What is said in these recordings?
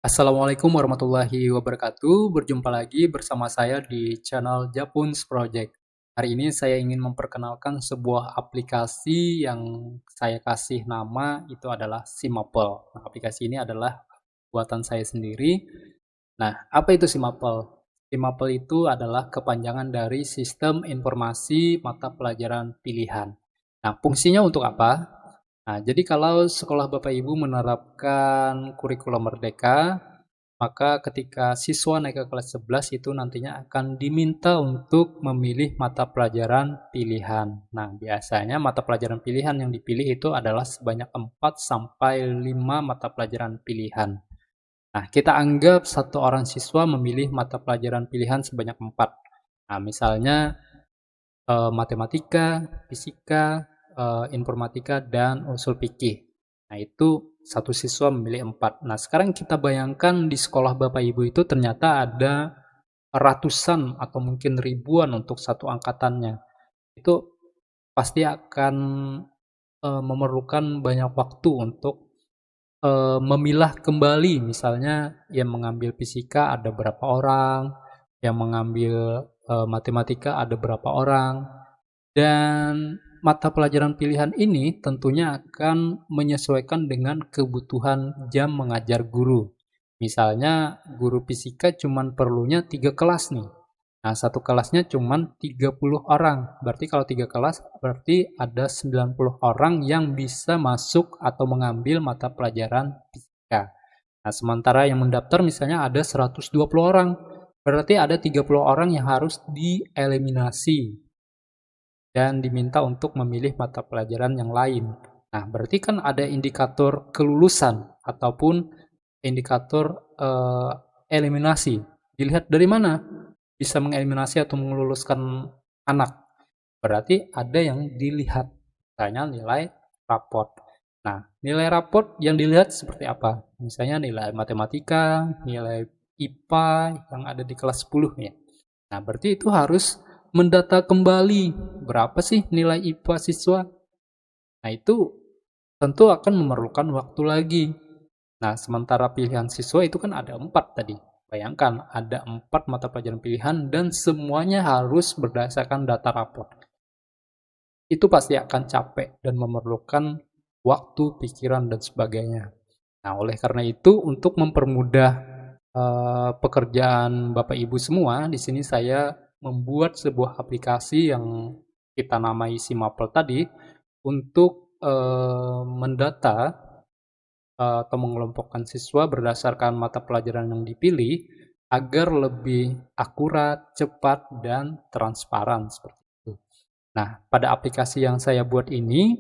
Assalamualaikum warahmatullahi wabarakatuh. Berjumpa lagi bersama saya di channel Japuns Project. Hari ini saya ingin memperkenalkan sebuah aplikasi yang saya kasih nama itu adalah Simapel. Nah, aplikasi ini adalah buatan saya sendiri. Nah, apa itu Simapel? Simapel itu adalah kepanjangan dari Sistem Informasi Mata Pelajaran Pilihan. Nah, fungsinya untuk apa? Nah, jadi kalau sekolah Bapak Ibu menerapkan kurikulum merdeka, maka ketika siswa naik ke kelas 11 itu nantinya akan diminta untuk memilih mata pelajaran pilihan. Nah, biasanya mata pelajaran pilihan yang dipilih itu adalah sebanyak 4 sampai 5 mata pelajaran pilihan. Nah, kita anggap satu orang siswa memilih mata pelajaran pilihan sebanyak 4. Nah, misalnya matematika, fisika, informatika, dan usul fikih. Nah, itu satu siswa memilih 4. Nah, sekarang kita bayangkan di sekolah Bapak Ibu itu ternyata ada ratusan atau mungkin ribuan untuk satu angkatannya. Itu pasti akan memerlukan banyak waktu untuk memilah kembali, misalnya yang mengambil fisika ada berapa orang, yang mengambil matematika ada berapa orang, dan mata pelajaran pilihan ini tentunya akan menyesuaikan dengan kebutuhan jam mengajar guru. Misalnya guru fisika cuman perlunya 3 kelas nih. Nah, satu kelasnya cuman 30 orang. Berarti kalau 3 kelas berarti ada 90 orang yang bisa masuk atau mengambil mata pelajaran fisika. Nah, sementara yang mendaftar misalnya ada 120 orang. Berarti ada 30 orang yang harus dieliminasi dan diminta untuk memilih mata pelajaran yang lain. Nah, berarti kan ada indikator kelulusan ataupun indikator eliminasi. Dilihat dari mana bisa mengeliminasi atau mengeluluskan anak. Berarti ada yang dilihat, misalnya nilai raport. Nah, nilai raport yang dilihat seperti apa? Misalnya nilai matematika, nilai IPA yang ada di kelas 10 ya. Nah, berarti itu harus mendata kembali berapa sih nilai IPA siswa. Nah, itu tentu akan memerlukan waktu lagi. Nah, sementara pilihan siswa itu kan ada 4 tadi. Bayangkan, ada 4 mata pelajaran pilihan dan semuanya harus berdasarkan data rapor. Itu pasti akan capek dan memerlukan waktu, pikiran, dan sebagainya. Nah, oleh karena itu, untuk mempermudah pekerjaan Bapak Ibu semua, di sini saya membuat sebuah aplikasi yang kita namai Simapel tadi untuk mendata atau mengelompokkan siswa berdasarkan mata pelajaran yang dipilih agar lebih akurat, cepat, dan transparan seperti itu. Nah, pada aplikasi yang saya buat ini,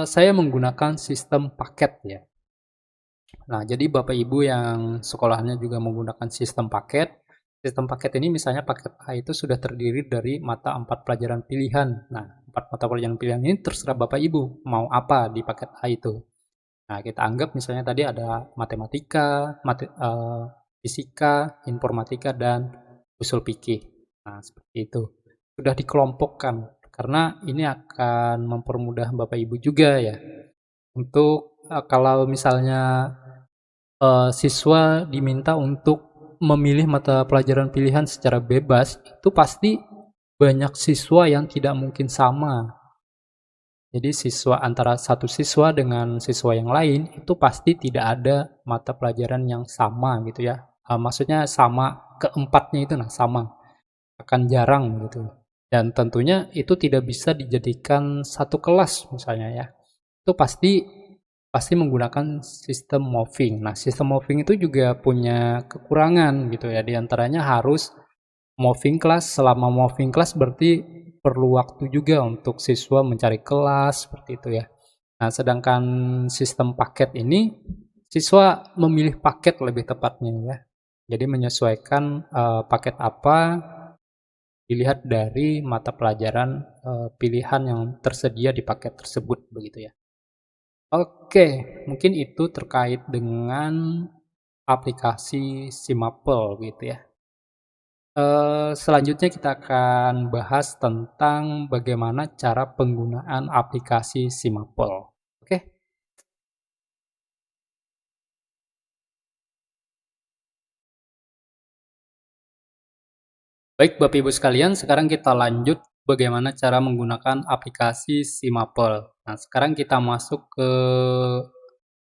saya menggunakan sistem paket ya. Nah, jadi Bapak Ibu yang sekolahnya juga menggunakan sistem paket ini misalnya paket A itu sudah terdiri dari mata 4 pelajaran pilihan. Nah, 4 mata pelajaran pilihan ini terserah Bapak Ibu mau apa di paket A itu. Nah, kita anggap misalnya tadi ada matematika, fisika, informatika, dan usul fikih. Nah, seperti itu. Sudah dikelompokkan, karena ini akan mempermudah Bapak Ibu juga ya. Untuk kalau misalnya siswa diminta untuk memilih mata pelajaran pilihan secara bebas, itu pasti banyak siswa yang tidak mungkin sama. Jadi siswa antara satu siswa dengan siswa yang lain itu pasti tidak ada mata pelajaran yang sama gitu ya. Maksudnya sama keempatnya itu nah sama, akan jarang gitu. Dan tentunya itu tidak bisa dijadikan satu kelas misalnya ya. Itu pasti pasti menggunakan sistem moving. Nah, sistem moving itu juga punya kekurangan gitu ya. Di antaranya harus moving class. Selama moving class berarti perlu waktu juga untuk siswa mencari kelas seperti itu ya. Nah, sedangkan sistem paket ini siswa memilih paket lebih tepatnya ya. Jadi menyesuaikan paket apa dilihat dari mata pelajaran pilihan yang tersedia di paket tersebut begitu ya. Oke, mungkin itu terkait dengan aplikasi Simapel gitu ya. Selanjutnya kita akan bahas tentang bagaimana cara penggunaan aplikasi Simapel. Oke? Baik Bapak Ibu sekalian, sekarang kita lanjut bagaimana cara menggunakan aplikasi Simapel. Nah, sekarang kita masuk ke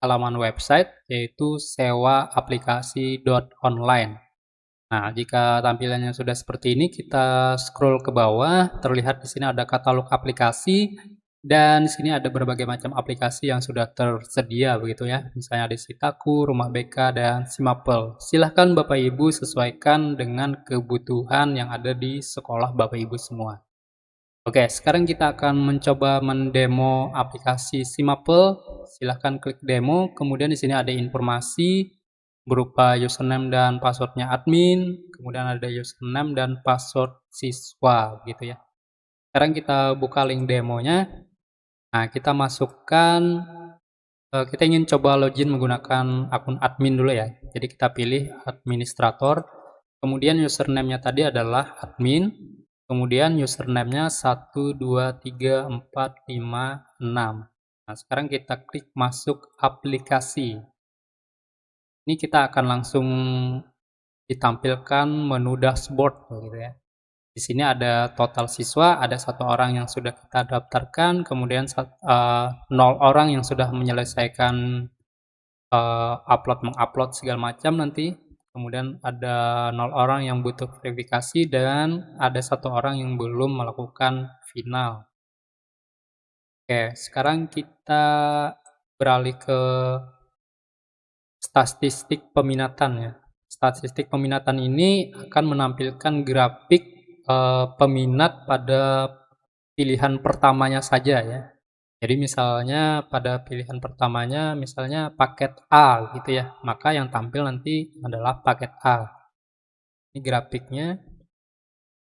halaman website yaitu sewaaplikasi.online. Nah, jika tampilannya sudah seperti ini, kita scroll ke bawah, terlihat di sini ada katalog aplikasi dan di sini ada berbagai macam aplikasi yang sudah tersedia begitu ya. Misalnya ada Sitaku, Rumah BK dan Simapel. Silahkan Bapak Ibu sesuaikan dengan kebutuhan yang ada di sekolah Bapak Ibu semua. Oke, sekarang kita akan mencoba mendemo aplikasi Simapel. Silahkan klik demo, kemudian di sini ada informasi berupa username dan passwordnya admin, kemudian ada username dan password siswa gitu ya. Sekarang kita buka link demonya. Nah, kita masukkan, kita ingin coba login menggunakan akun admin dulu ya. Jadi kita pilih administrator, kemudian username-nya tadi adalah admin, kemudian username-nya 123456. Nah, sekarang kita klik masuk aplikasi. Ini kita akan langsung ditampilkan menu dashboard gitu ya. Di sini ada total siswa, ada 1 orang yang sudah kita daftarkan, kemudian 0 orang yang sudah menyelesaikan mengupload segala macam nanti. Kemudian ada 0 orang yang butuh verifikasi dan ada 1 orang yang belum melakukan final. Oke, sekarang kita beralih ke statistik peminatan ya. Statistik peminatan ini akan menampilkan grafik peminat pada pilihan pertamanya saja ya. Jadi misalnya pada pilihan pertamanya misalnya paket A gitu ya, maka yang tampil nanti adalah paket A. Ini grafiknya.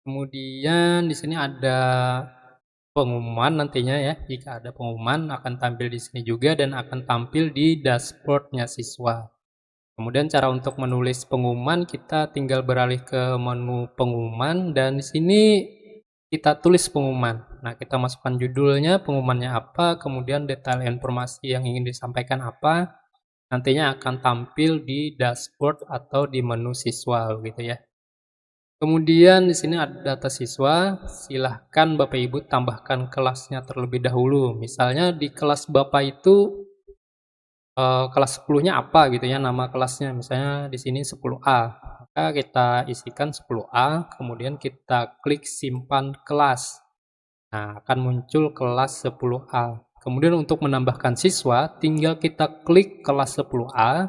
Kemudian di sini ada pengumuman nantinya ya. Jika ada pengumuman akan tampil di sini juga dan akan tampil di dashboardnya siswa. Kemudian cara untuk menulis pengumuman kita tinggal beralih ke menu pengumuman dan di sini kita tulis pengumuman. Nah, kita masukkan judulnya, pengumumannya apa, kemudian detail informasi yang ingin disampaikan apa, nantinya akan tampil di dashboard atau di menu siswa gitu ya. Kemudian di sini ada data siswa, silahkan Bapak Ibu tambahkan kelasnya terlebih dahulu. Misalnya di kelas Bapak itu kelas 10-nya apa gitu ya, nama kelasnya misalnya di sini 10A. Maka kita isikan 10A, kemudian kita klik simpan kelas. Nah, akan muncul kelas 10A. Kemudian untuk menambahkan siswa, tinggal kita klik kelas 10A,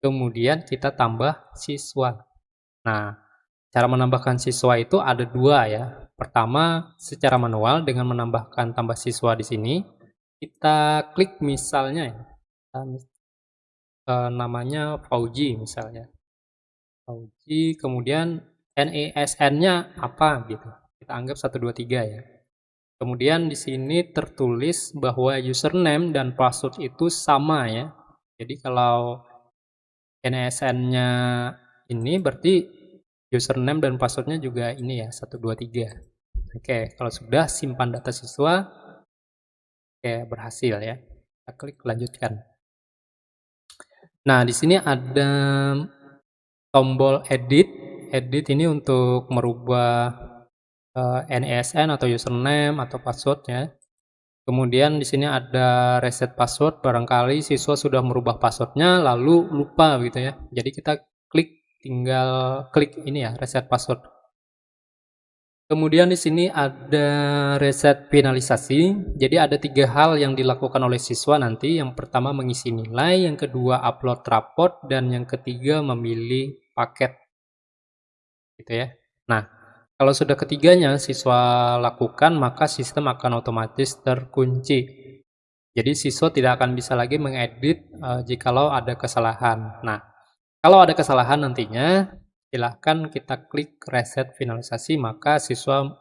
kemudian kita tambah siswa. Nah, cara menambahkan siswa itu ada 2 ya. Pertama, secara manual dengan menambahkan tambah siswa di sini. Kita klik misalnya ya, namanya Fauji misalnya. Fauji, kemudian NISN-nya apa gitu. Kita anggap 123 ya. Kemudian di sini tertulis bahwa username dan password itu sama ya. Jadi kalau NISN-nya ini berarti username dan passwordnya juga ini ya, 123. Oke, kalau sudah simpan data siswa. Oke, berhasil ya. Kita klik lanjutkan. Nah, di sini ada tombol edit. Edit ini untuk merubah NISN atau username atau passwordnya. Kemudian di sini ada reset password, barangkali siswa sudah merubah passwordnya lalu lupa gitu ya. Jadi kita tinggal klik ini ya, reset password. Kemudian di sini ada reset finalisasi. Jadi ada 3 hal yang dilakukan oleh siswa nanti. Yang pertama mengisi nilai, yang kedua upload raport, dan yang ketiga memilih paket. Gitu ya. Nah, kalau sudah ketiganya siswa lakukan, maka sistem akan otomatis terkunci. Jadi siswa tidak akan bisa lagi mengedit jikalau ada kesalahan. Nah, kalau ada kesalahan nantinya, silahkan kita klik reset finalisasi, maka siswa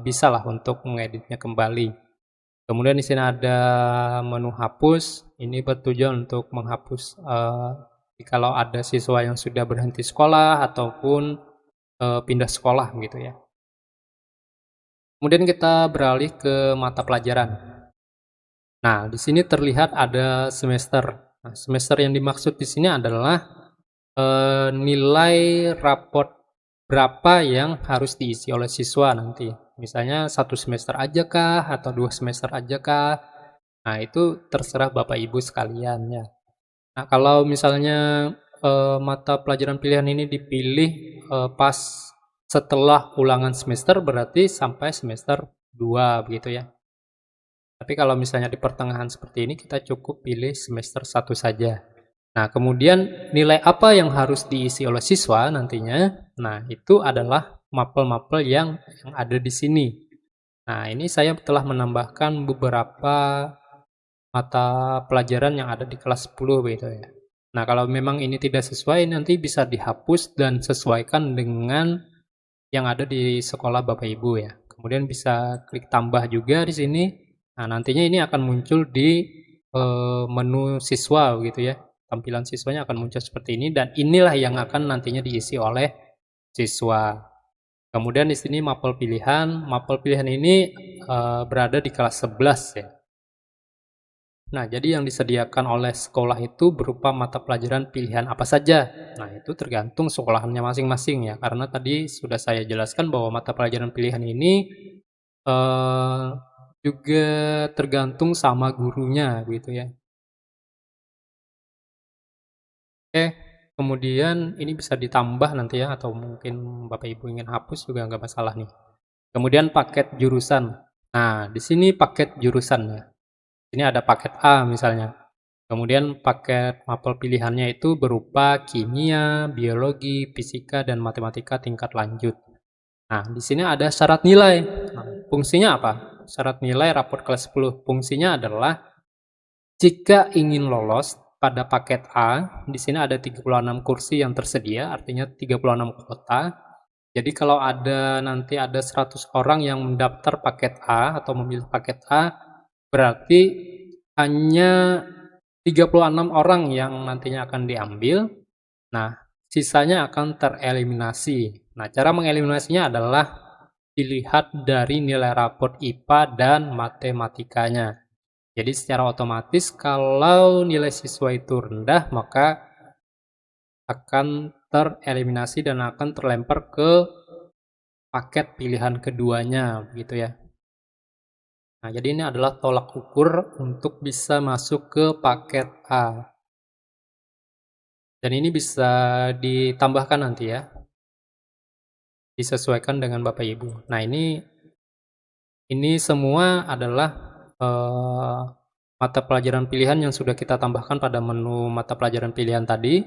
bisalah untuk mengeditnya kembali. Kemudian di sini ada menu hapus. Ini bertujuan untuk menghapus jikalau ada siswa yang sudah berhenti sekolah ataupun pindah sekolah gitu ya. Kemudian kita beralih ke mata pelajaran. Nah, di sini terlihat ada semester. Nah, semester yang dimaksud di sini adalah nilai raport berapa yang harus diisi oleh siswa nanti. Misalnya 1 semester aja kah, atau 2 semester aja kah? Nah, itu terserah Bapak Ibu sekalian ya. Nah, kalau misalnya mata pelajaran pilihan ini dipilih pas setelah ulangan semester, berarti sampai semester 2 begitu ya. Tapi kalau misalnya di pertengahan seperti ini, kita cukup pilih semester 1 saja. Nah, kemudian nilai apa yang harus diisi oleh siswa nantinya? Nah, itu adalah mapel-mapel yang ada di sini. Nah, ini saya telah menambahkan beberapa mata pelajaran yang ada di kelas 10 gitu ya. Nah, kalau memang ini tidak sesuai, nanti bisa dihapus dan sesuaikan dengan yang ada di sekolah Bapak Ibu ya. Kemudian bisa klik tambah juga di sini. Nah, nantinya ini akan muncul di menu siswa gitu ya. Tampilan siswanya akan muncul seperti ini dan inilah yang akan nantinya diisi oleh siswa. Kemudian di sini mapel pilihan. Mapel pilihan ini berada di kelas 11 ya. Nah, jadi yang disediakan oleh sekolah itu berupa mata pelajaran pilihan apa saja. Nah, itu tergantung sekolahannya masing-masing ya. Karena tadi sudah saya jelaskan bahwa mata pelajaran pilihan ini eh, juga tergantung sama gurunya gitu ya. Oke, kemudian ini bisa ditambah nanti ya, atau mungkin Bapak Ibu ingin hapus juga nggak masalah nih. Kemudian paket jurusan. Nah, di sini paket jurusannya. Ini ada paket A misalnya. Kemudian paket mapel pilihannya itu berupa kimia, biologi, fisika, dan matematika tingkat lanjut. Nah, di sini ada syarat nilai. Nah, fungsinya apa? Syarat nilai raport kelas 10. Fungsinya adalah jika ingin lolos pada paket A, di sini ada 36 kursi yang tersedia, artinya 36 kuota. Jadi kalau nanti ada 100 orang yang mendaftar paket A atau memilih paket A, berarti hanya 36 orang yang nantinya akan diambil. Nah, sisanya akan tereliminasi. Nah, cara mengeliminasinya adalah dilihat dari nilai raport IPA dan matematikanya. Jadi secara otomatis kalau nilai siswa itu rendah, maka akan tereliminasi dan akan terlempar ke paket pilihan keduanya, begitu ya. Nah, jadi ini adalah tolak ukur untuk bisa masuk ke paket A. Dan ini bisa ditambahkan nanti ya, disesuaikan dengan Bapak Ibu. Nah, ini semua adalah eh, mata pelajaran pilihan yang sudah kita tambahkan pada menu mata pelajaran pilihan tadi.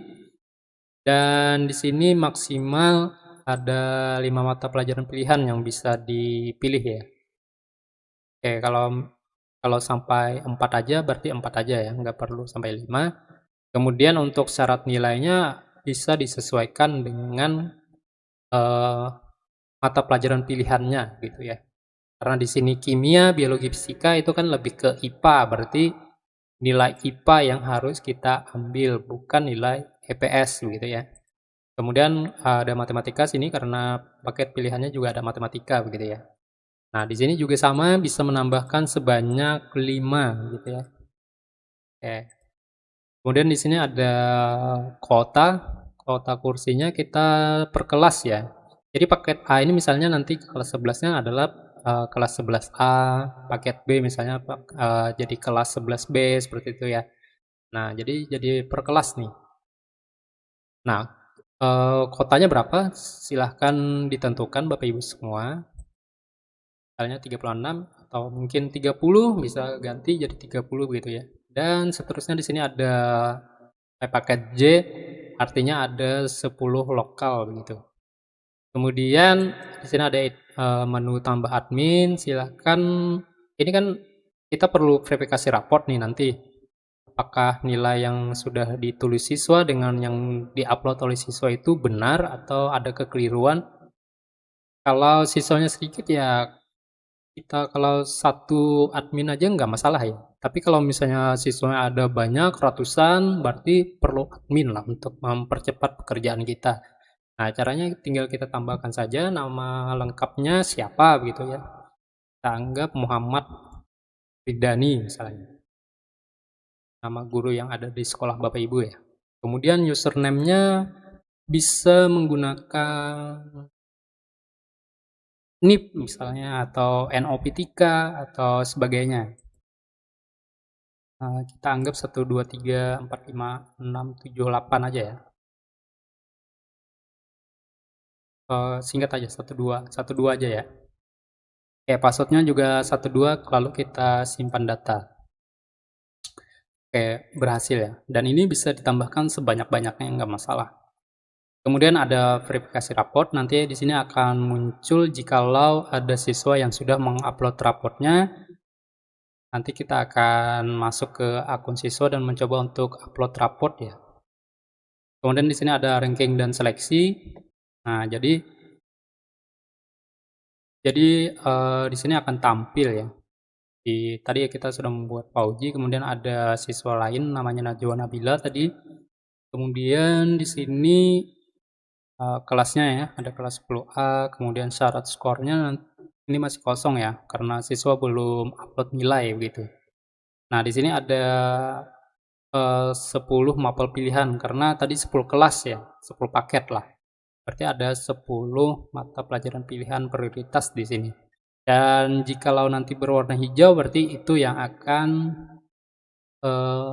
Dan di sini maksimal ada 5 mata pelajaran pilihan yang bisa dipilih ya. Oke, kalau sampai 4 aja berarti 4 aja ya, nggak perlu sampai 5. Kemudian untuk syarat nilainya bisa disesuaikan dengan eh, mata pelajaran pilihannya gitu ya. Karena di sini kimia, biologi, fisika itu kan lebih ke IPA, berarti nilai IPA yang harus kita ambil, bukan nilai EPS gitu ya. Kemudian ada matematika sini karena paket pilihannya juga ada matematika begitu ya. Nah, di sini juga sama bisa menambahkan sebanyak 5 gitu ya. Oke. Kemudian di sini ada kuota. Kuota kursinya kita per kelas ya. Jadi paket A ini misalnya nanti kelas 11-nya adalah kelas 11A, paket B misalnya jadi kelas 11B seperti itu ya. Nah, jadi per kelas nih. Nah, kotanya berapa? Silahkan ditentukan Bapak Ibu semua. Misalnya 36 atau mungkin 30 bisa ganti jadi 30 begitu ya. Dan seterusnya di sini ada paket J, artinya ada 10 lokal begitu. Kemudian di sini ada menu tambah admin, silahkan. Ini kan kita perlu verifikasi raport nih nanti. Apakah nilai yang sudah ditulis siswa dengan yang diupload oleh siswa itu benar atau ada kekeliruan. Kalau siswanya sedikit ya kita kalau satu admin aja nggak masalah ya. Tapi kalau misalnya siswanya ada banyak, ratusan, berarti perlu admin lah untuk mempercepat pekerjaan kita. Nah, caranya tinggal kita tambahkan saja nama lengkapnya siapa begitu ya. Kita anggap Muhammad Ridani misalnya. Nama guru yang ada di sekolah Bapak Ibu ya. Kemudian username-nya bisa menggunakan NIP misalnya atau NOPTK atau sebagainya. Kita anggap 1, 2, 3, 4, 5, 6, 7, 8 aja ya. Singkat aja 1, 2 aja ya. Oke, passwordnya juga 1, 2, lalu kita simpan data. Oke, berhasil ya. Dan ini bisa ditambahkan sebanyak-banyaknya, nggak masalah. Kemudian ada verifikasi raport, nanti di sini akan muncul jikalau ada siswa yang sudah mengupload raportnya. Nanti kita akan masuk ke akun siswa dan mencoba untuk upload raport ya. Kemudian di sini ada ranking dan seleksi. Nah, jadi di sini akan tampil ya. Tadi kita sudah membuat Pauji, kemudian ada siswa lain namanya Najwa Nabila tadi. Kemudian di sini kelasnya ya, ada kelas 10A, kemudian syarat skornya ini masih kosong ya, karena siswa belum upload nilai begitu. Nah, di sini ada 10 mapel pilihan, karena tadi 10 kelas ya, 10 paket lah. Berarti ada 10 mata pelajaran pilihan prioritas di sini. Dan jikalau nanti berwarna hijau, berarti itu yang akan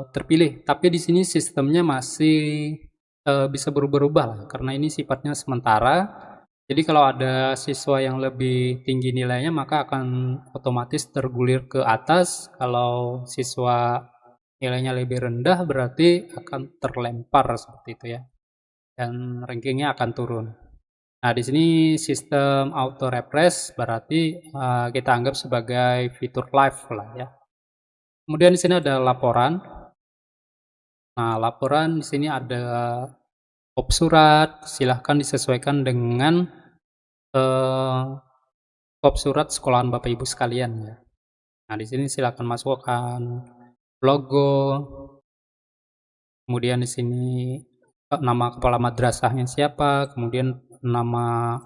terpilih. Tapi di sini sistemnya masih bisa berubah-ubah lah, karena ini sifatnya sementara. Jadi kalau ada siswa yang lebih tinggi nilainya, maka akan otomatis tergulir ke atas. Kalau siswa nilainya lebih rendah, berarti akan terlempar seperti itu ya. Dan rankingnya akan turun. Nah, di sini sistem auto refresh berarti kita anggap sebagai fitur live lah ya. Kemudian di sini ada laporan. Nah, laporan di sini ada pop surat, silahkan disesuaikan dengan pop surat sekolahan Bapak Ibu sekalian ya. Nah, di sini silahkan masukkan logo, kemudian di sini nama kepala madrasahnya siapa, kemudian nama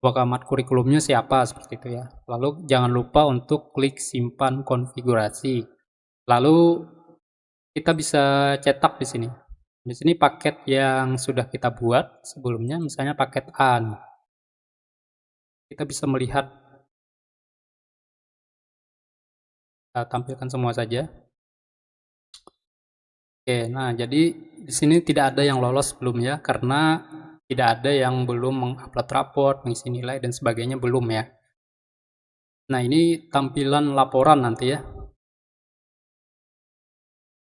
wakamat kurikulumnya siapa, seperti itu ya. Lalu jangan lupa untuk klik simpan konfigurasi. Lalu kita bisa cetak di sini. Di sini paket yang sudah kita buat sebelumnya, misalnya paket A. Kita bisa melihat, kita tampilkan semua saja. Oke, nah jadi di sini tidak ada yang lolos sebelumnya karena tidak ada yang belum mengupload raport, mengisi nilai dan sebagainya belum ya. Nah, ini tampilan laporan nanti ya.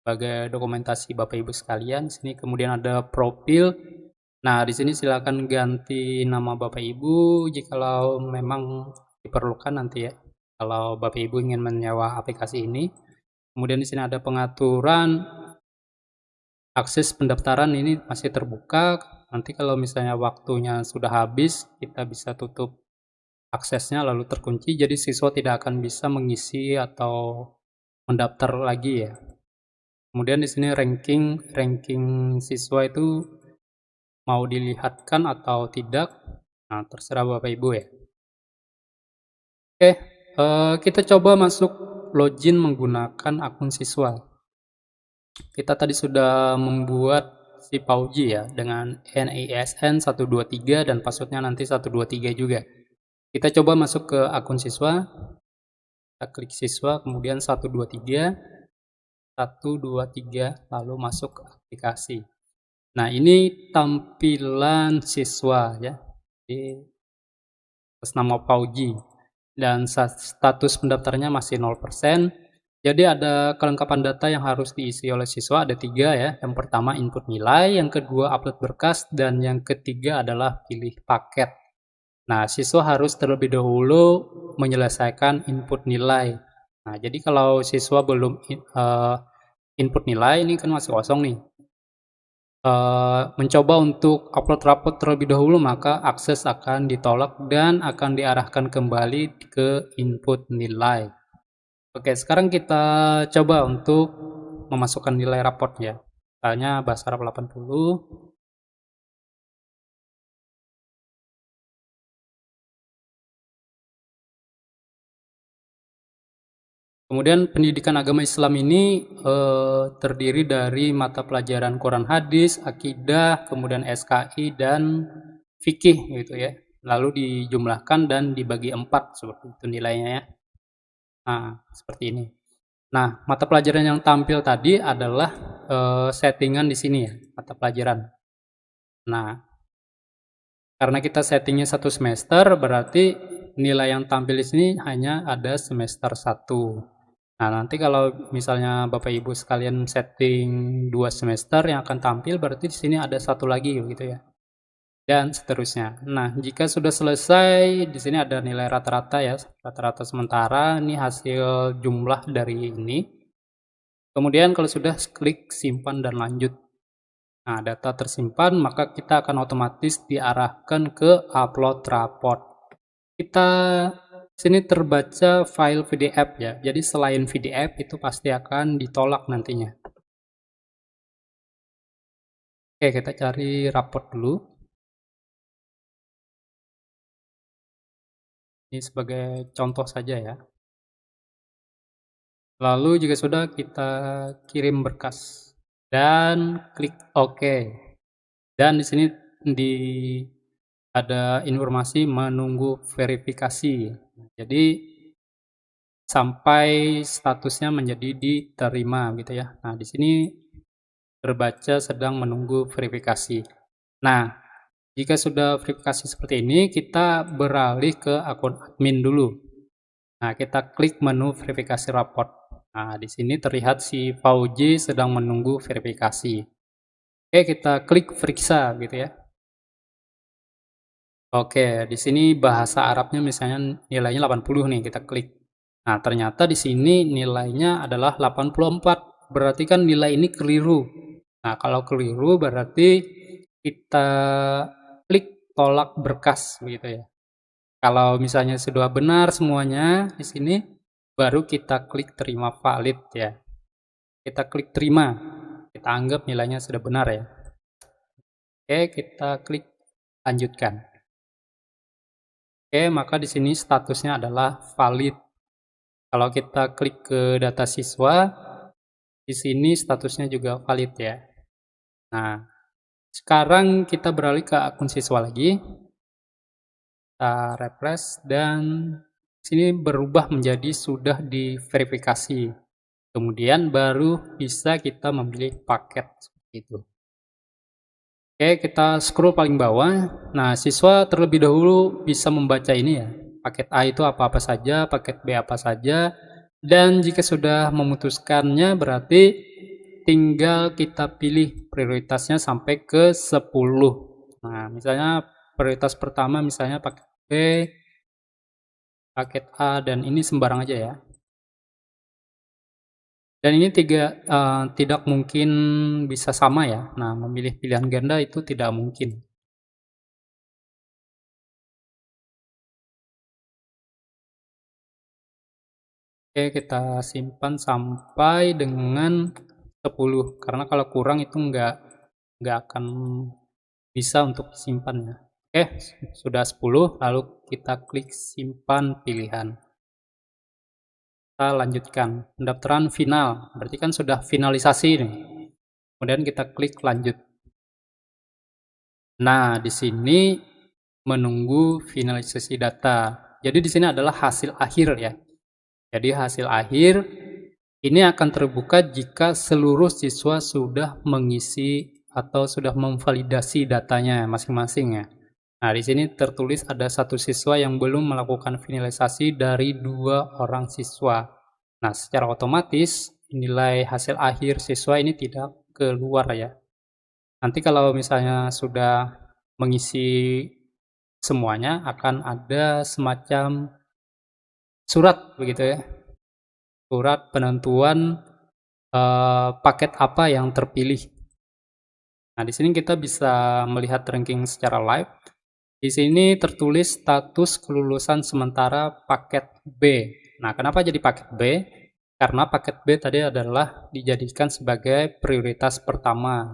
Sebagai dokumentasi Bapak Ibu sekalian, sini kemudian ada profil. Nah, di sini silakan ganti nama Bapak Ibu jikalau memang diperlukan nanti ya. Kalau Bapak Ibu ingin menyewa aplikasi ini. Kemudian di sini ada pengaturan akses pendaftaran, ini masih terbuka. Nanti kalau misalnya waktunya sudah habis, kita bisa tutup aksesnya lalu terkunci. Jadi siswa tidak akan bisa mengisi atau mendaftar lagi ya. Kemudian di sini ranking siswa itu mau dilihatkan atau tidak. Nah, terserah Bapak Ibu ya. Oke, kita coba masuk login menggunakan akun siswa. Kita tadi sudah membuat si Pauji ya dengan NISN 123 dan passwordnya nanti 123 juga. Kita coba masuk ke akun siswa. Kita klik siswa, kemudian 123, 123, lalu masuk ke aplikasi. Nah, ini tampilan siswa ya. Di atas nama Pauji. Dan status pendaftarnya masih 0%. Jadi ada kelengkapan data yang harus diisi oleh siswa, ada 3 ya. Yang pertama input nilai, yang kedua upload berkas, dan yang ketiga adalah pilih paket. Nah, siswa harus terlebih dahulu menyelesaikan input nilai. Nah, jadi kalau siswa belum input nilai, ini kan masih kosong nih. Mencoba untuk upload raport terlebih dahulu, maka akses akan ditolak dan akan diarahkan kembali ke input nilai. Oke, sekarang kita coba untuk memasukkan nilai raport ya. Misalnya bahasa Arab 80. Kemudian pendidikan agama Islam ini terdiri dari mata pelajaran Quran hadis, akidah, kemudian SKI dan fikih gitu ya. Lalu dijumlahkan dan dibagi 4 seperti itu nilainya ya. Nah, seperti ini. Nah, mata pelajaran yang tampil tadi adalah settingan di sini ya, mata pelajaran. Nah, karena kita settingnya 1 semester, berarti nilai yang tampil di sini hanya ada semester 1. Nah, nanti kalau misalnya Bapak Ibu sekalian setting 2 semester yang akan tampil, berarti di sini ada 1 lagi gitu ya. Dan seterusnya. Nah, jika sudah selesai, di sini ada nilai rata-rata ya, rata-rata sementara, ini hasil jumlah dari ini. Kemudian kalau sudah, klik simpan dan lanjut. Nah, data tersimpan, maka kita akan otomatis diarahkan ke upload raport. Kita sini terbaca file PDF ya. Jadi selain PDF itu pasti akan ditolak nantinya. Oke, kita cari raport dulu. Ini sebagai contoh saja ya. Lalu jika sudah, kita kirim berkas dan klik OK. Dan di sini ada informasi menunggu verifikasi. Jadi sampai statusnya menjadi diterima gitu ya. Nah, di sini terbaca sedang menunggu verifikasi. Nah, jika sudah verifikasi seperti ini, kita beralih ke akun admin dulu. Nah, kita klik menu verifikasi raport. Nah, di sini terlihat si Fauji sedang menunggu verifikasi. Oke, kita klik periksa gitu ya. Oke, di sini bahasa Arabnya misalnya nilainya 80 nih, kita klik. Nah, ternyata di sini nilainya adalah 84. Berarti kan nilai ini keliru. Nah, kalau keliru berarti kita klik tolak berkas begitu ya. Kalau misalnya sudah benar semuanya di sini, baru kita klik terima valid ya. Kita klik terima. Kita anggap nilainya sudah benar ya. Oke, kita klik lanjutkan. Oke, maka di sini statusnya adalah valid. Kalau kita klik ke data siswa, di sini statusnya juga valid ya. Nah, sekarang kita beralih ke akun siswa lagi. Kita refresh dan sini berubah menjadi sudah diverifikasi. Kemudian baru bisa kita memilih paket seperti itu. Oke, kita scroll paling bawah. Nah, siswa terlebih dahulu bisa membaca ini ya. Paket A itu apa-apa saja, paket B apa saja. Dan jika sudah memutuskannya berarti tinggal kita pilih prioritasnya sampai ke 10. Nah, misalnya prioritas pertama misalnya paket B, paket A, dan ini sembarang aja ya. Dan ini tidak mungkin bisa sama ya. Nah, memilih pilihan ganda itu tidak mungkin. Oke, kita simpan sampai dengan 10. Karena kalau kurang itu nggak akan bisa untuk disimpan ya. Oke, sudah 10, lalu kita klik simpan pilihan. Kita lanjutkan. Pendaftaran final, berarti kan sudah finalisasi nih. Kemudian kita klik lanjut. Nah, di sini menunggu finalisasi data. Jadi di sini adalah hasil akhir ya. Jadi hasil akhir ini akan terbuka jika seluruh siswa sudah mengisi atau sudah memvalidasi datanya masing-masing ya. Nah, di sini tertulis ada 1 siswa yang belum melakukan finalisasi dari 2 orang siswa. Nah, secara otomatis nilai hasil akhir siswa ini tidak keluar ya. Nanti kalau misalnya sudah mengisi semuanya akan ada semacam surat begitu ya. Surat penentuan paket apa yang terpilih. Nah, di sini kita bisa melihat ranking secara live. Di sini tertulis status kelulusan sementara paket B. Nah, kenapa jadi paket B? Karena paket B tadi adalah dijadikan sebagai prioritas pertama.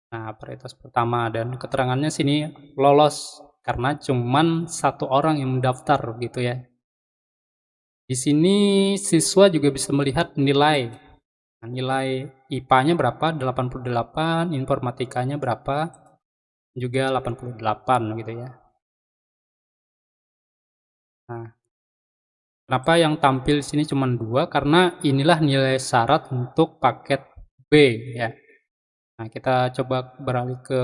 Nah, prioritas pertama dan keterangannya sini lolos karena cuman 1 orang yang mendaftar gitu ya. Di sini siswa juga bisa melihat nilai. Nah, nilai IPA-nya berapa? 88, informatikanya berapa? Juga 88 gitu ya. Nah, kenapa yang tampil di sini cuma 2? Karena inilah nilai syarat untuk paket B ya. Nah, kita coba beralih ke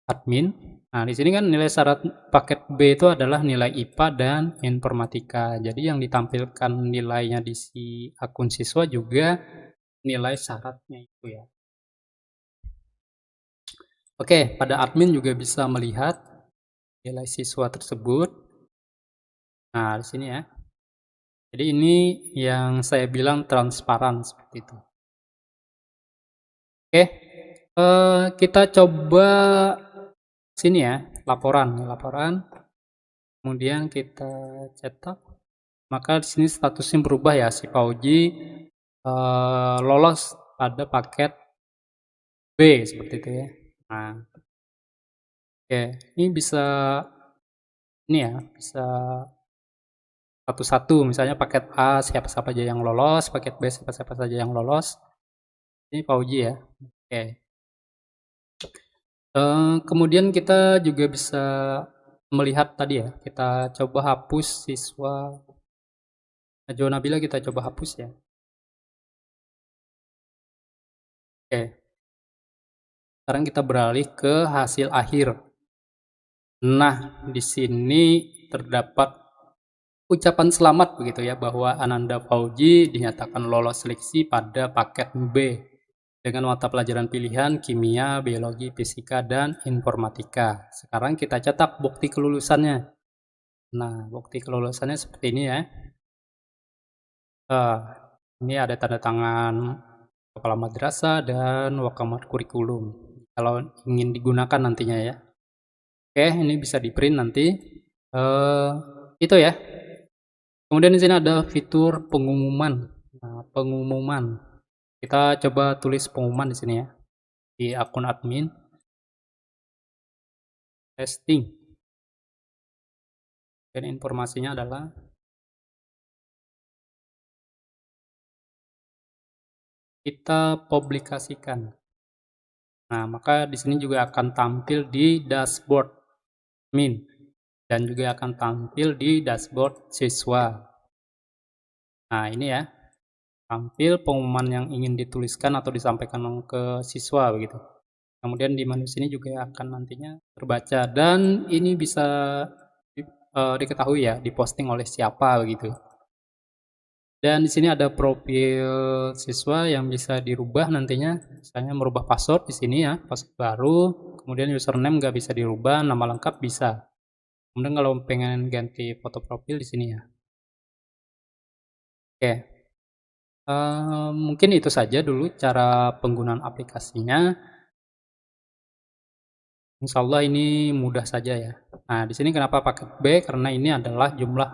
admin. Nah, di sini kan nilai syarat paket B itu adalah nilai IPA dan informatika. Jadi yang ditampilkan nilainya di si akun siswa juga nilai syaratnya itu ya. Oke, pada admin juga bisa melihat nilai siswa tersebut. Nah, di sini ya. Jadi ini yang saya bilang transparan seperti itu. Oke, kita coba sini ya, laporan. Kemudian kita cetak. Maka di sini statusnya berubah ya, si Fauji lolos pada paket B seperti itu ya. Nah, oke, ini bisa ini ya, bisa satu-satu, misalnya paket A siapa saja yang lolos, paket B siapa saja yang lolos. Ini Fauji ya. Oke. Kemudian kita juga bisa melihat tadi ya, kita coba hapus siswa Najwa Nabila, kita coba hapus ya. Oke. Sekarang kita beralih ke hasil akhir. Nah, di sini terdapat ucapan selamat begitu ya, bahwa Ananda Fauji dinyatakan lolos seleksi pada paket B dengan mata pelajaran pilihan kimia, biologi, fisika, dan informatika. Sekarang kita cetak bukti kelulusannya. Nah, bukti kelulusannya seperti ini ya. Ini ada tanda tangan kepala madrasah dan wakamat kurikulum. Kalau ingin digunakan nantinya ya. Oke, ini bisa di print nanti. Itu ya. Kemudian di sini ada fitur pengumuman. Nah, pengumuman. Kita coba tulis pengumuman di sini ya. Di akun admin. Testing. Dan informasinya adalah kita publikasikan. Nah, maka di sini juga akan tampil di dashboard admin dan juga akan tampil di dashboard siswa. Nah, ini ya. Tampil pengumuman yang ingin dituliskan atau disampaikan ke siswa begitu. Kemudian di menu sini juga akan nantinya terbaca dan ini bisa diketahui ya, diposting oleh siapa begitu. Dan di sini ada profil siswa yang bisa dirubah nantinya, misalnya merubah password di sini ya, password baru, kemudian username nggak bisa dirubah, nama lengkap bisa. Kemudian kalau pengen ganti foto profil di sini ya. Oke, mungkin itu saja dulu cara penggunaan aplikasinya. Insya Allah ini mudah saja ya. Nah, di sini kenapa paket B? Karena ini adalah jumlah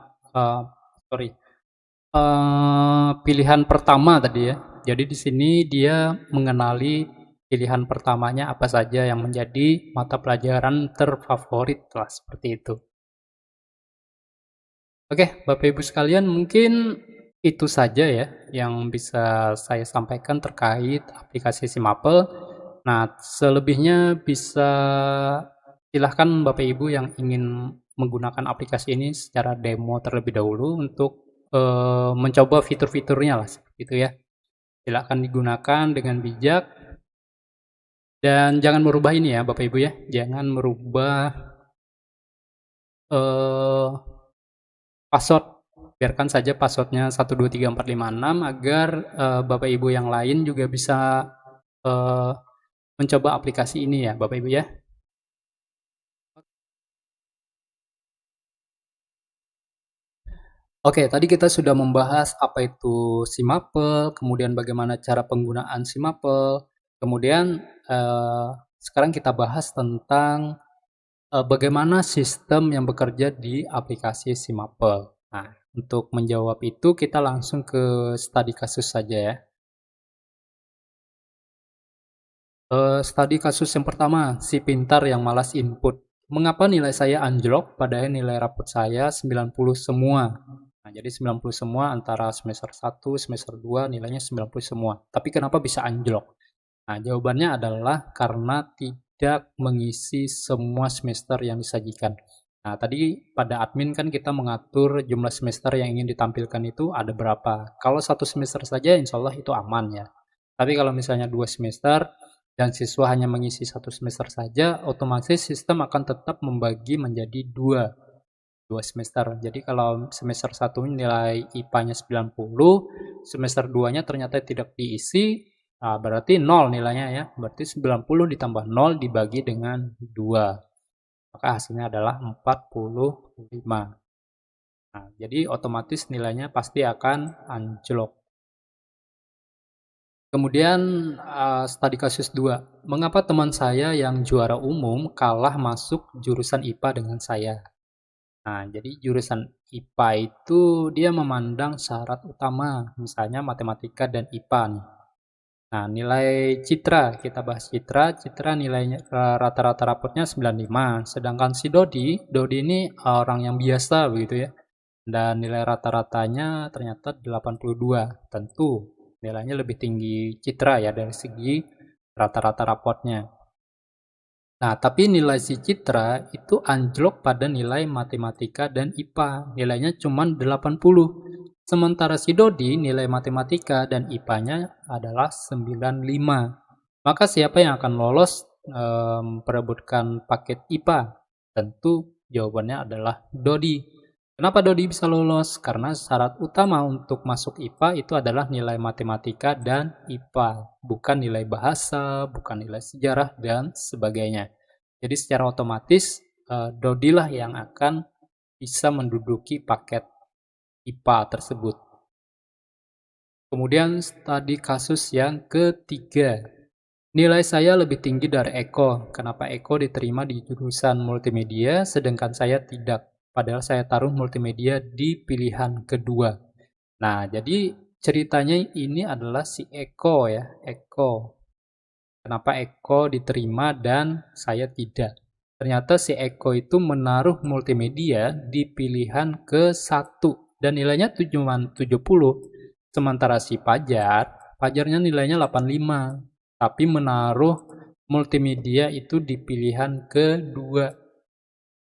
pilihan pertama tadi ya. Jadi di sini dia mengenali pilihan pertamanya apa saja yang menjadi mata pelajaran terfavorit lah seperti itu. Oke, Bapak Ibu sekalian, mungkin itu saja ya yang bisa saya sampaikan terkait aplikasi Simapel. Nah, selebihnya bisa silahkan Bapak Ibu yang ingin menggunakan aplikasi ini secara demo terlebih dahulu untuk mencoba fitur-fiturnya lah seperti itu ya. Silakan digunakan dengan bijak dan jangan merubah ini ya Bapak Ibu ya. Jangan merubah password. Biarkan saja passwordnya 123456 agar Bapak Ibu yang lain juga bisa mencoba aplikasi ini ya Bapak Ibu ya. Oke, tadi kita sudah membahas apa itu Simapel, kemudian bagaimana cara penggunaan Simapel, kemudian sekarang kita bahas tentang bagaimana sistem yang bekerja di aplikasi Simapel. Nah, untuk menjawab itu kita langsung ke studi kasus saja ya. Studi kasus yang pertama, si pintar yang malas input. Mengapa nilai saya anjlok padahal nilai rapot saya 90 semua? Nah, jadi 90 semua antara semester 1, semester 2 nilainya 90 semua. Tapi kenapa bisa anjlok? Nah, jawabannya adalah karena tidak mengisi semua semester yang disajikan. Nah, tadi pada admin kan kita mengatur jumlah semester yang ingin ditampilkan itu ada berapa. Kalau satu semester saja insya Allah itu aman ya. Tapi kalau misalnya 2 semester dan siswa hanya mengisi 1 semester saja, otomatis sistem akan tetap membagi menjadi dua semester. Jadi kalau semester 1 nilai IPA-nya 90, semester 2-nya ternyata tidak diisi, nah berarti 0 nilainya ya. Berarti 90 ditambah 0 dibagi dengan 2. Maka hasilnya adalah 45. Nah, jadi otomatis nilainya pasti akan anjlok. Kemudian studi kasus 2. Mengapa teman saya yang juara umum kalah masuk jurusan IPA dengan saya? Nah, jadi jurusan IPA itu dia memandang syarat utama, misalnya matematika dan IPA nih. Nah, nilai citra, kita bahas citra, citra nilainya rata-rata rapotnya 95. Sedangkan si Dodi ini orang yang biasa begitu ya. Dan nilai rata-ratanya ternyata 82. Tentu nilainya lebih tinggi citra ya dari segi rata-rata rapotnya. Nah, tapi nilai si Citra itu anjlok pada nilai matematika dan IPA. Nilainya cuma 80. Sementara si Dodi nilai matematika dan IPA-nya adalah 95. Maka siapa yang akan lolos memperebutkan paket IPA? Tentu jawabannya adalah Dodi. Kenapa Dodi bisa lolos? Karena syarat utama untuk masuk IPA itu adalah nilai matematika dan IPA, bukan nilai bahasa, bukan nilai sejarah, dan sebagainya. Jadi secara otomatis Dodi lah yang akan bisa menduduki paket IPA tersebut. Kemudian studi kasus yang ketiga. Nilai saya lebih tinggi dari Eko. Kenapa Eko diterima di jurusan multimedia sedangkan saya tidak? Padahal saya taruh multimedia di pilihan kedua. Nah, jadi ceritanya ini adalah si Eko ya, Eko. Kenapa Eko diterima dan saya tidak? Ternyata si Eko itu menaruh multimedia di pilihan ke-1 dan nilainya cuma 70. Sementara si Pajarnya nilainya 85, tapi menaruh multimedia itu di pilihan kedua.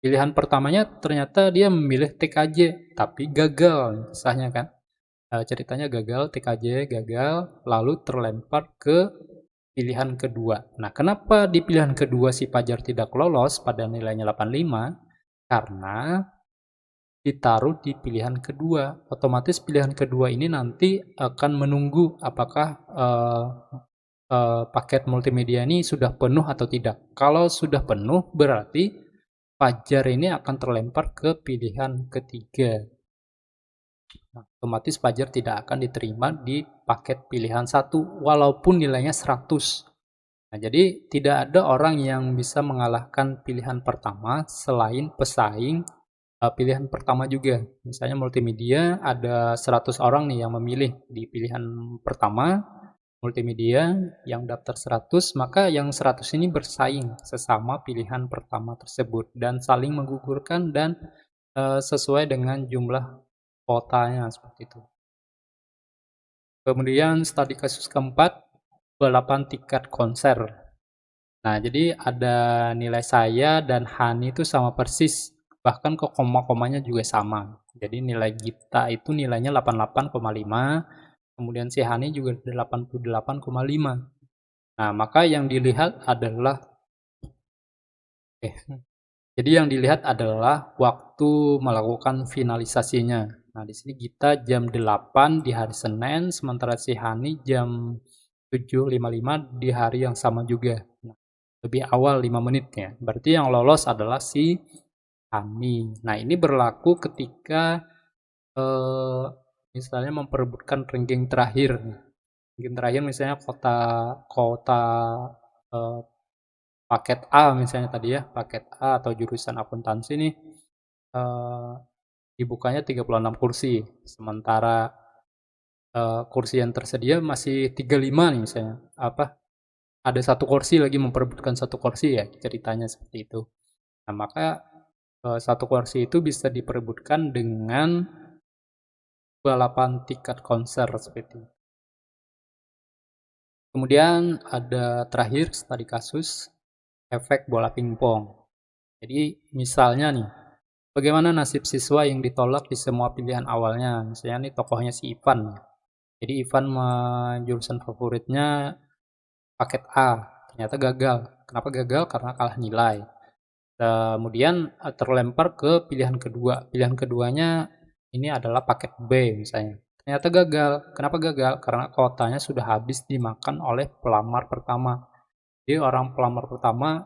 Pilihan pertamanya ternyata dia memilih TKJ, tapi gagal, sahnya kan? Ceritanya gagal, TKJ gagal, lalu terlempar ke pilihan kedua. Nah, kenapa di pilihan kedua si Pajar tidak lolos pada nilainya 85? Karena ditaruh di pilihan kedua. Otomatis pilihan kedua ini nanti akan menunggu apakah paket multimedia ini sudah penuh atau tidak. Kalau sudah penuh, berarti Pajar ini akan terlempar ke pilihan ketiga. Nah, otomatis Pajar tidak akan diterima di paket pilihan 1, walaupun nilainya 100. Nah, jadi tidak ada orang yang bisa mengalahkan pilihan pertama selain pesaing pilihan pertama juga. Misalnya multimedia ada 100 orang nih yang memilih di pilihan pertama multimedia yang daftar 100, maka yang 100 ini bersaing sesama pilihan pertama tersebut dan saling menggugurkan dan sesuai dengan jumlah kuotanya seperti itu. Kemudian studi kasus keempat, balapan tiket konser. Nah, jadi ada nilai saya dan Hani itu sama persis, bahkan kok koma-komanya juga sama. Jadi nilai Gita itu nilainya 88,5, kemudian si Hani juga 88,5. Nah, maka yang dilihat adalah jadi yang dilihat adalah waktu melakukan finalisasinya. Nah, di sini Gita jam 8 di hari Senin, sementara si Hani jam 7.55 di hari yang sama juga. Nah, lebih awal 5 menitnya. Berarti yang lolos adalah si Hani. Nah, ini berlaku ketika misalnya memperebutkan ranking terakhir. Ranking terakhir misalnya kota paket A misalnya tadi ya, paket A atau jurusan akuntansi nih dibukanya 36 kursi. Sementara kursi yang tersedia masih 35 nih misalnya. Ada satu kursi lagi memperebutkan satu kursi ya, ceritanya seperti itu. Nah, maka satu kursi itu bisa diperebutkan dengan balapan tiket konser seperti itu. Kemudian ada terakhir studi kasus efek bola pingpong. Jadi misalnya nih, bagaimana nasib siswa yang ditolak di semua pilihan awalnya? Misalnya nih tokohnya si Ivan. Jadi Ivan jurusan favoritnya paket A, ternyata gagal. Kenapa gagal? Karena kalah nilai. Kemudian terlempar ke pilihan kedua. Pilihan keduanya ini adalah paket B misalnya. Ternyata gagal. Kenapa gagal? Karena kuotanya sudah habis dimakan oleh pelamar pertama. Jadi orang pelamar pertama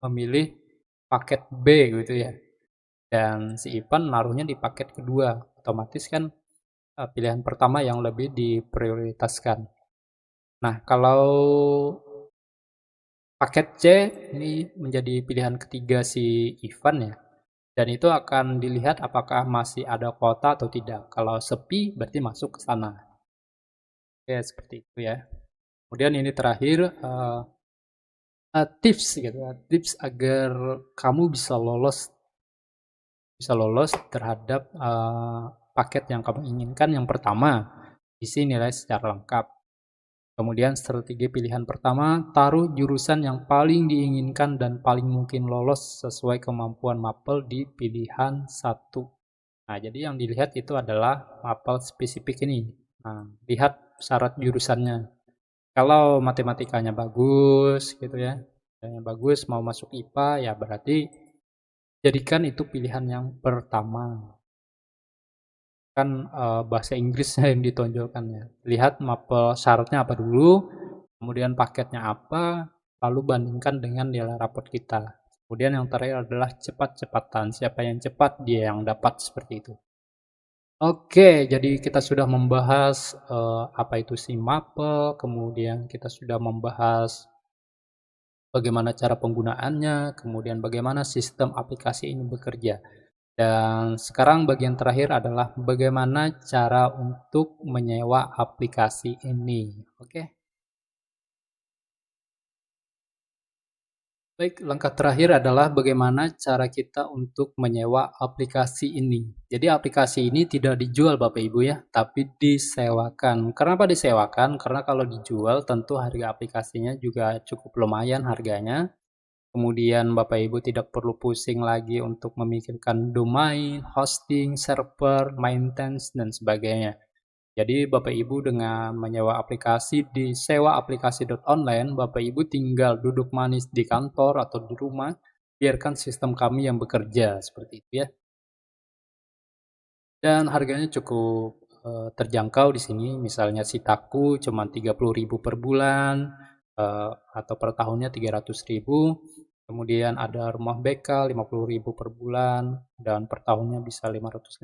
memilih paket B gitu ya. Dan si Ivan naruhnya di paket kedua. Otomatis kan pilihan pertama yang lebih diprioritaskan. Nah, kalau paket C ini menjadi pilihan ketiga si Ivan ya. Dan itu akan dilihat apakah masih ada kuota atau tidak. Kalau sepi berarti masuk ke sana. Oke, seperti itu ya. Kemudian ini terakhir tips gitu ya. Tips agar kamu bisa lolos terhadap paket yang kamu inginkan. Yang pertama, isi nilai secara lengkap. Kemudian strategi pilihan pertama, taruh jurusan yang paling diinginkan dan paling mungkin lolos sesuai kemampuan mapel di pilihan satu. Nah, jadi yang dilihat itu adalah mapel spesifik ini. Nah, lihat syarat jurusannya. Kalau matematikanya bagus gitu ya, yang bagus mau masuk IPA ya berarti jadikan itu pilihan yang pertama. Kan bahasa Inggrisnya yang ditonjolkan ya. Lihat mapel syaratnya apa dulu, kemudian paketnya apa, lalu bandingkan dengan nilai raport kita. Kemudian yang terakhir adalah cepat-cepatan. Siapa yang cepat, dia yang dapat seperti itu. Oke, jadi kita sudah membahas apa itu si mapel, kemudian kita sudah membahas bagaimana cara penggunaannya, kemudian bagaimana sistem aplikasi ini bekerja. Dan sekarang bagian terakhir adalah bagaimana cara untuk menyewa aplikasi ini. Oke. Baik, langkah terakhir adalah bagaimana cara kita untuk menyewa aplikasi ini. Jadi aplikasi ini tidak dijual Bapak Ibu ya, tapi disewakan. Kenapa disewakan? Karena kalau dijual tentu harga aplikasinya juga cukup lumayan harganya. Kemudian Bapak Ibu tidak perlu pusing lagi untuk memikirkan domain, hosting, server, maintenance, dan sebagainya. Jadi Bapak Ibu dengan menyewa aplikasi di sewaaplikasi.online, Bapak Ibu tinggal duduk manis di kantor atau di rumah, biarkan sistem kami yang bekerja, seperti itu ya. Dan harganya cukup terjangkau di sini, misalnya Sitaku cuma 30.000 per bulan, atau per tahunnya 300.000. Kemudian ada Rumah BK 50.000 per bulan, dan per tahunnya bisa 550.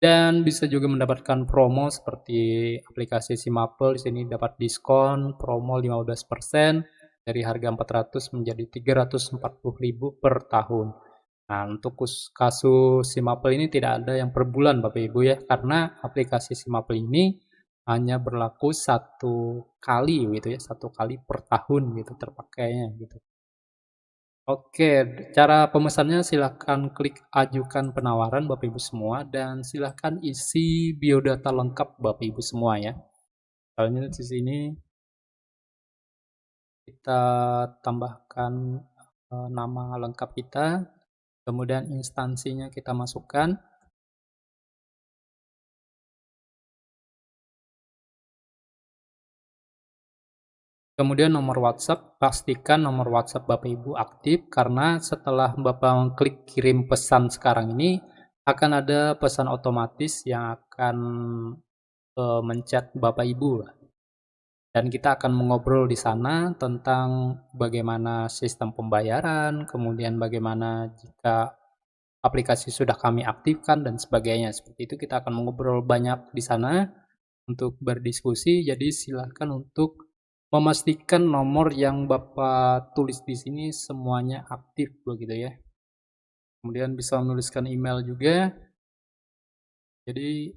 Dan bisa juga mendapatkan promo seperti aplikasi Simapel, di sini dapat diskon promo 15% dari harga 400 menjadi 340.000 per tahun. Nah, untuk kasus Simapel ini tidak ada yang per bulan Bapak Ibu ya, karena aplikasi Simapel ini hanya berlaku satu kali gitu ya, satu kali per tahun gitu terpakainya gitu. Oke, cara pemesannya silahkan klik ajukan penawaran Bapak Ibu semua dan silahkan isi biodata lengkap Bapak Ibu semua ya. Soalnya di sini kita tambahkan nama lengkap kita, kemudian instansinya kita masukkan. Kemudian nomor WhatsApp, pastikan nomor WhatsApp Bapak Ibu aktif karena setelah Bapak klik kirim pesan sekarang ini akan ada pesan otomatis yang akan menchat Bapak Ibu dan kita akan mengobrol di sana tentang bagaimana sistem pembayaran, kemudian bagaimana jika aplikasi sudah kami aktifkan dan sebagainya. Seperti itu kita akan mengobrol banyak di sana untuk berdiskusi. Jadi silahkan untuk memastikan nomor yang Bapak tulis di sini semuanya aktif begitu ya. Kemudian bisa menuliskan email juga. Jadi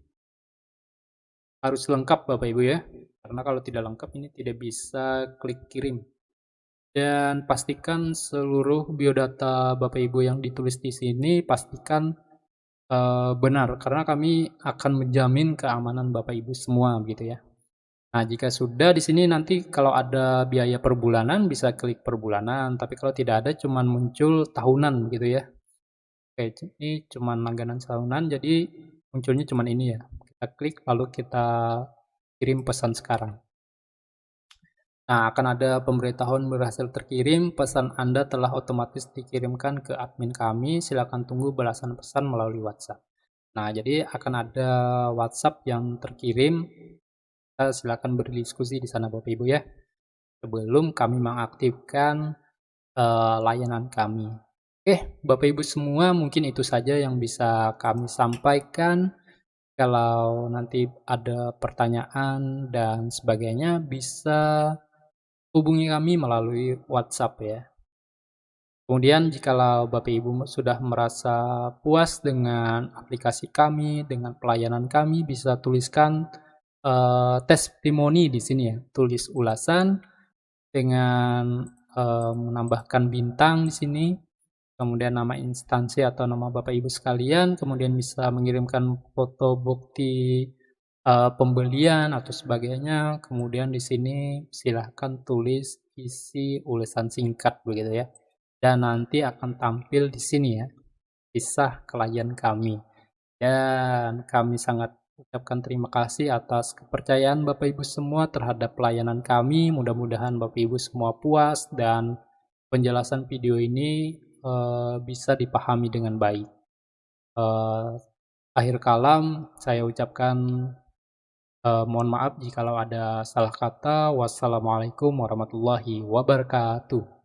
harus lengkap Bapak Ibu ya. Karena kalau tidak lengkap ini tidak bisa klik kirim. Dan pastikan seluruh biodata Bapak Ibu yang ditulis di sini pastikan benar, karena kami akan menjamin keamanan Bapak Ibu semua gitu ya. Nah, jika sudah di sini nanti kalau ada biaya per bulanan bisa klik per bulanan, tapi kalau tidak ada cuman muncul tahunan gitu ya. Oke, ini cuman langganan tahunan jadi munculnya cuman ini ya. Kita klik lalu kita kirim pesan sekarang. Nah, akan ada pemberitahuan berhasil terkirim, pesan Anda telah otomatis dikirimkan ke admin kami, silakan tunggu balasan pesan melalui WhatsApp. Nah, jadi akan ada WhatsApp yang terkirim, kita silakan berdiskusi di sana Bapak Ibu ya, sebelum kami mengaktifkan layanan kami. Oke, Bapak Ibu semua, mungkin itu saja yang bisa kami sampaikan. Kalau nanti ada pertanyaan dan sebagainya, bisa hubungi kami melalui WhatsApp ya. Kemudian jikalau Bapak Ibu sudah merasa puas dengan aplikasi kami, dengan pelayanan kami, bisa tuliskan testimoni di sini ya. Tulis ulasan dengan menambahkan bintang di sini, kemudian nama instansi atau nama Bapak Ibu sekalian, kemudian bisa mengirimkan foto bukti pembelian atau sebagainya. Kemudian di sini silahkan tulis isi ulasan singkat begitu ya. Dan nanti akan tampil di sini ya, kisah klien kami. Dan kami sangat ucapkan terima kasih atas kepercayaan Bapak Ibu semua terhadap pelayanan kami. Mudah-mudahan Bapak Ibu semua puas dan penjelasan video ini bisa dipahami dengan baik. Akhir kalam, saya ucapkan mohon maaf jikalau ada salah kata. Wassalamualaikum warahmatullahi wabarakatuh.